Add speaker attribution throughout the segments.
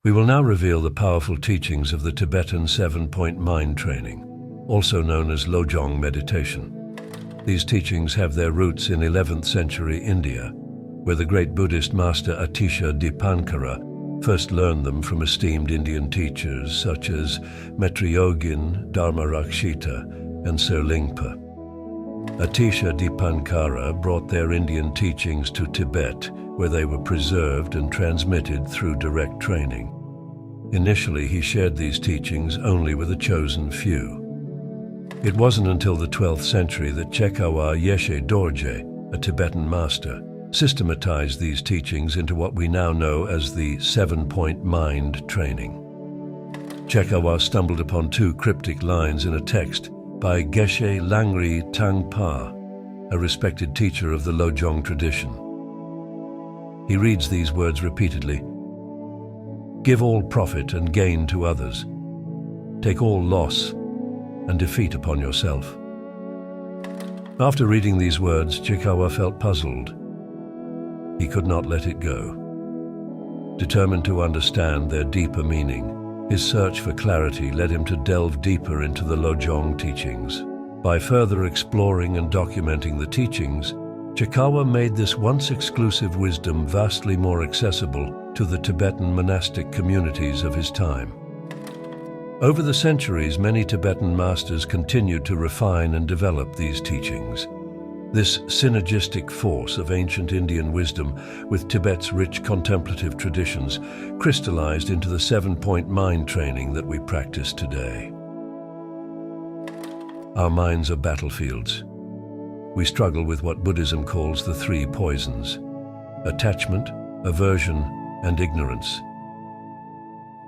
Speaker 1: We will now reveal the powerful teachings of the Tibetan 7-point mind training, also known as Lojong Meditation. These teachings have their roots in 11th century India, where the great Buddhist master Atisha Dipankara first learned them from esteemed Indian teachers such as Maitri Yogin, Dharmarakshita, and Sir Lingpa. Atisha Dipankara brought their Indian teachings to Tibet, where they were preserved and transmitted through direct training. Initially, he shared these teachings only with a chosen few. It wasn't until the 12th century that Chekawa Yeshe Dorje, a Tibetan master, systematized these teachings into what we now know as the 7-point mind training. Chekawa stumbled upon 2 cryptic lines in a text by Geshe Langri Tangpa, a respected teacher of the Lojong tradition. He reads these words repeatedly: "Give all profit and gain to others. Take all loss and defeat upon yourself." After reading these words, Chekawa felt puzzled. He could not let it go. Determined to understand their deeper meaning, his search for clarity led him to delve deeper into the Lojong teachings. By further exploring and documenting the teachings, Chekawa made this once exclusive wisdom vastly more accessible to the Tibetan monastic communities of his time. Over the centuries, many Tibetan masters continued to refine and develop these teachings. This synergistic force of ancient Indian wisdom with Tibet's rich contemplative traditions crystallized into the 7-point mind training that we practice today. Our minds are battlefields. We struggle with what Buddhism calls the 3 poisons: attachment, aversion, and ignorance.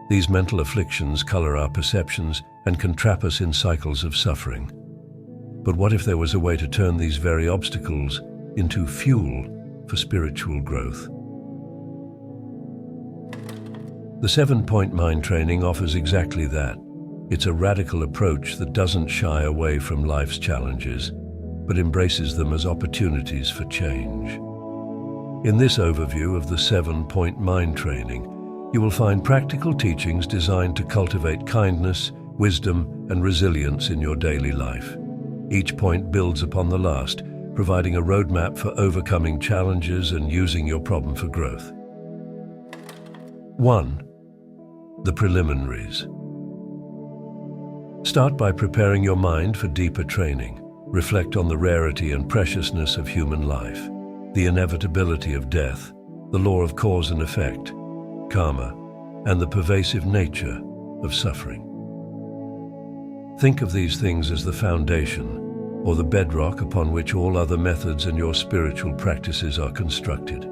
Speaker 1: These mental afflictions color our perceptions and can trap us in cycles of suffering. But what if there was a way to turn these very obstacles into fuel for spiritual growth? The 7-point mind training offers exactly that. It's a radical approach that doesn't shy away from life's challenges, but embraces them as opportunities for change. In this overview of the 7-point mind training, you will find practical teachings designed to cultivate kindness, wisdom, and resilience in your daily life. Each point builds upon the last, providing a roadmap for overcoming challenges and using your problem for growth. 1. The Preliminaries. Start by preparing your mind for deeper training. Reflect on the rarity and preciousness of human life, the inevitability of death, the law of cause and effect, karma, and the pervasive nature of suffering. Think of these things as the foundation, or the bedrock upon which all other methods and your spiritual practices are constructed.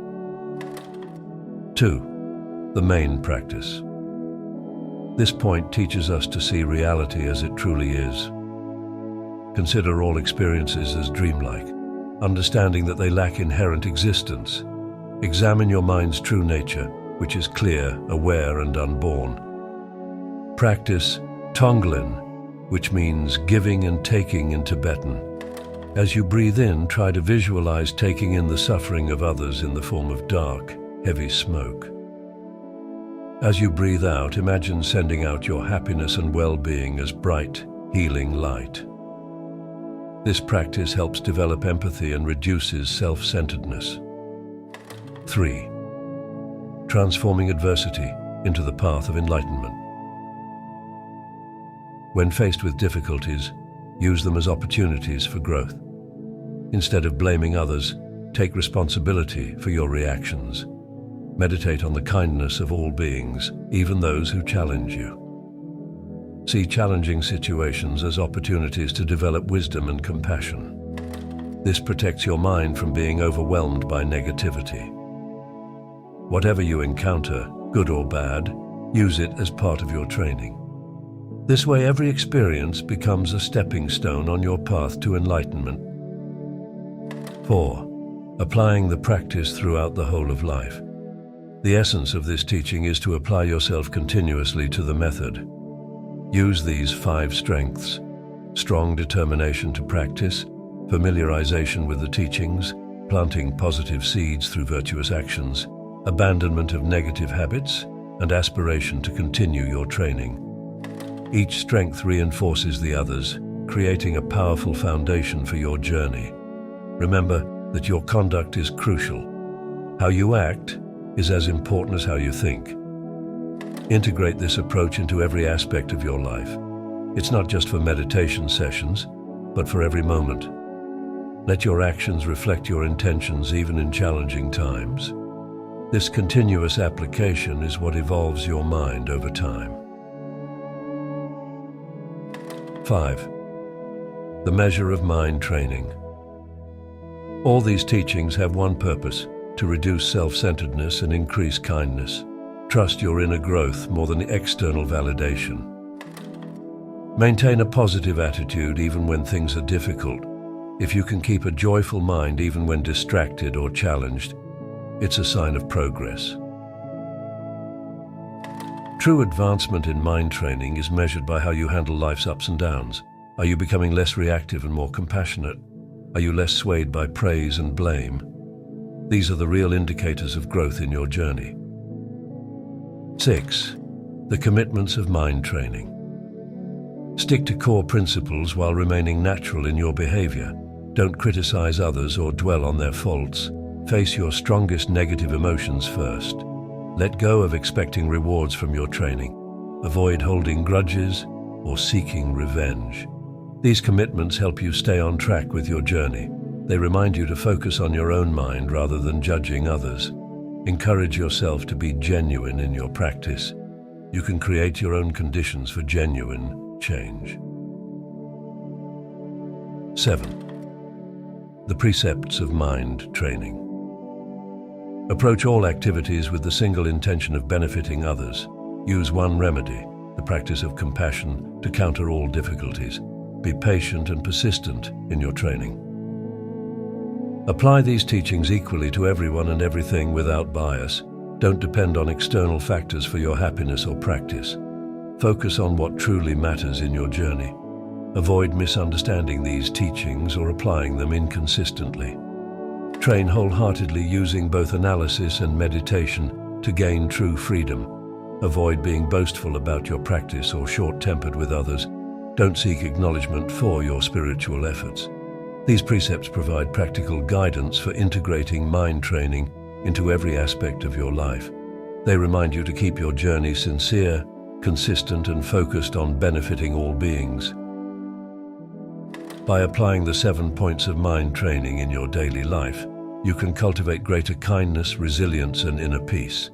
Speaker 1: 2. The main practice. This point teaches us to see reality as it truly is. Consider all experiences as dreamlike, understanding that they lack inherent existence. Examine your mind's true nature, which is clear, aware, and unborn. Practice Tonglen, which means giving and taking in Tibetan. As you breathe in, try to visualize taking in the suffering of others in the form of dark, heavy smoke. As you breathe out, imagine sending out your happiness and well-being as bright, healing light. This practice helps develop empathy and reduces self-centeredness. 3. Transforming adversity into the path of enlightenment. When faced with difficulties, use them as opportunities for growth. Instead of blaming others, take responsibility for your reactions. Meditate on the kindness of all beings, even those who challenge you. See challenging situations as opportunities to develop wisdom and compassion. This protects your mind from being overwhelmed by negativity. Whatever you encounter, good or bad, use it as part of your training. This way, every experience becomes a stepping stone on your path to enlightenment. 4. Applying the practice throughout the whole of life. The essence of this teaching is to apply yourself continuously to the method. Use these 5 strengths: strong determination to practice, familiarization with the teachings, planting positive seeds through virtuous actions, abandonment of negative habits, and aspiration to continue your training. Each strength reinforces the others, creating a powerful foundation for your journey. Remember that your conduct is crucial. How you act is as important as how you think. Integrate this approach into every aspect of your life. It's not just for meditation sessions, but for every moment. Let your actions reflect your intentions even in challenging times. This continuous application is what evolves your mind over time. 5. The measure of mind training. All these teachings have one purpose: to reduce self-centeredness and increase kindness. Trust your inner growth more than the external validation. Maintain a positive attitude even when things are difficult. If you can keep a joyful mind even when distracted or challenged, it's a sign of progress. True advancement in mind training is measured by how you handle life's ups and downs. Are you becoming less reactive and more compassionate? Are you less swayed by praise and blame? These are the real indicators of growth in your journey. 6. The commitments of mind training. Stick to core principles while remaining natural in your behavior. Don't criticize others or dwell on their faults. Face your strongest negative emotions first. Let go of expecting rewards from your training. Avoid holding grudges or seeking revenge. These commitments help you stay on track with your journey. They remind you to focus on your own mind rather than judging others. Encourage yourself to be genuine in your practice. You can create your own conditions for genuine change. 7. The Precepts of mind training. Approach all activities with the single intention of benefiting others. Use one remedy, the practice of compassion, to counter all difficulties. Be patient and persistent in your training. Apply these teachings equally to everyone and everything without bias. Don't depend on external factors for your happiness or practice. Focus on what truly matters in your journey. Avoid misunderstanding these teachings or applying them inconsistently. Train wholeheartedly using both analysis and meditation to gain true freedom. Avoid being boastful about your practice or short-tempered with others. Don't seek acknowledgement for your spiritual efforts. These precepts provide practical guidance for integrating mind training into every aspect of your life. They remind you to keep your journey sincere, consistent, and focused on benefiting all beings. By applying the 7 points of mind training in your daily life, you can cultivate greater kindness, resilience, and inner peace.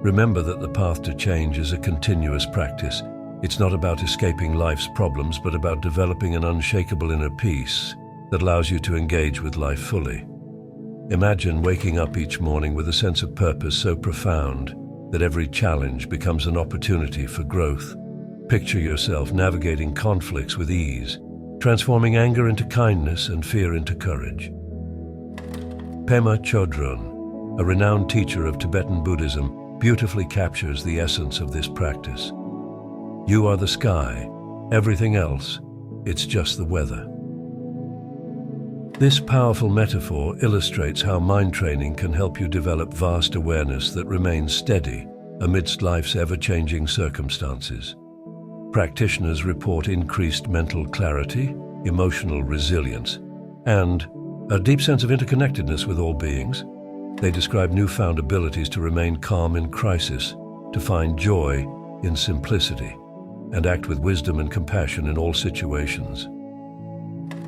Speaker 1: Remember that the path to change is a continuous practice. It's not about escaping life's problems, but about developing an unshakable inner peace that allows you to engage with life fully. Imagine waking up each morning with a sense of purpose so profound that every challenge becomes an opportunity for growth. Picture yourself navigating conflicts with ease, transforming anger into kindness and fear into courage. Pema Chodron, a renowned teacher of Tibetan Buddhism, beautifully captures the essence of this practice. You are the sky, everything else, it's just the weather. This powerful metaphor illustrates how mind training can help you develop vast awareness that remains steady amidst life's ever-changing circumstances. Practitioners report increased mental clarity, emotional resilience, and a deep sense of interconnectedness with all beings. They describe newfound abilities to remain calm in crisis, to find joy in simplicity, and act with wisdom and compassion in all situations.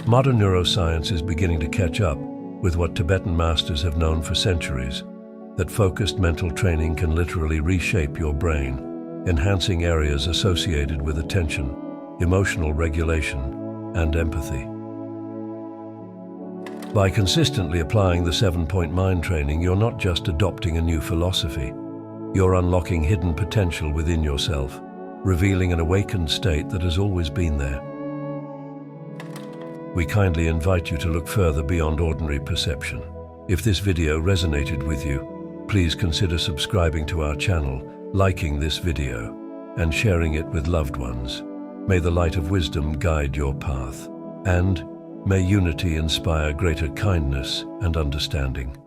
Speaker 1: Modern neuroscience is beginning to catch up with what Tibetan masters have known for centuries, that focused mental training can literally reshape your brain, enhancing areas associated with attention, emotional regulation, and empathy. By consistently applying the 7-point mind training, you're not just adopting a new philosophy, you're unlocking hidden potential within yourself, revealing an awakened state that has always been there. We kindly invite you to look further beyond ordinary perception. If this video resonated with you, please consider subscribing to our channel, liking this video, and sharing it with loved ones. May the light of wisdom guide your path, and may unity inspire greater kindness and understanding.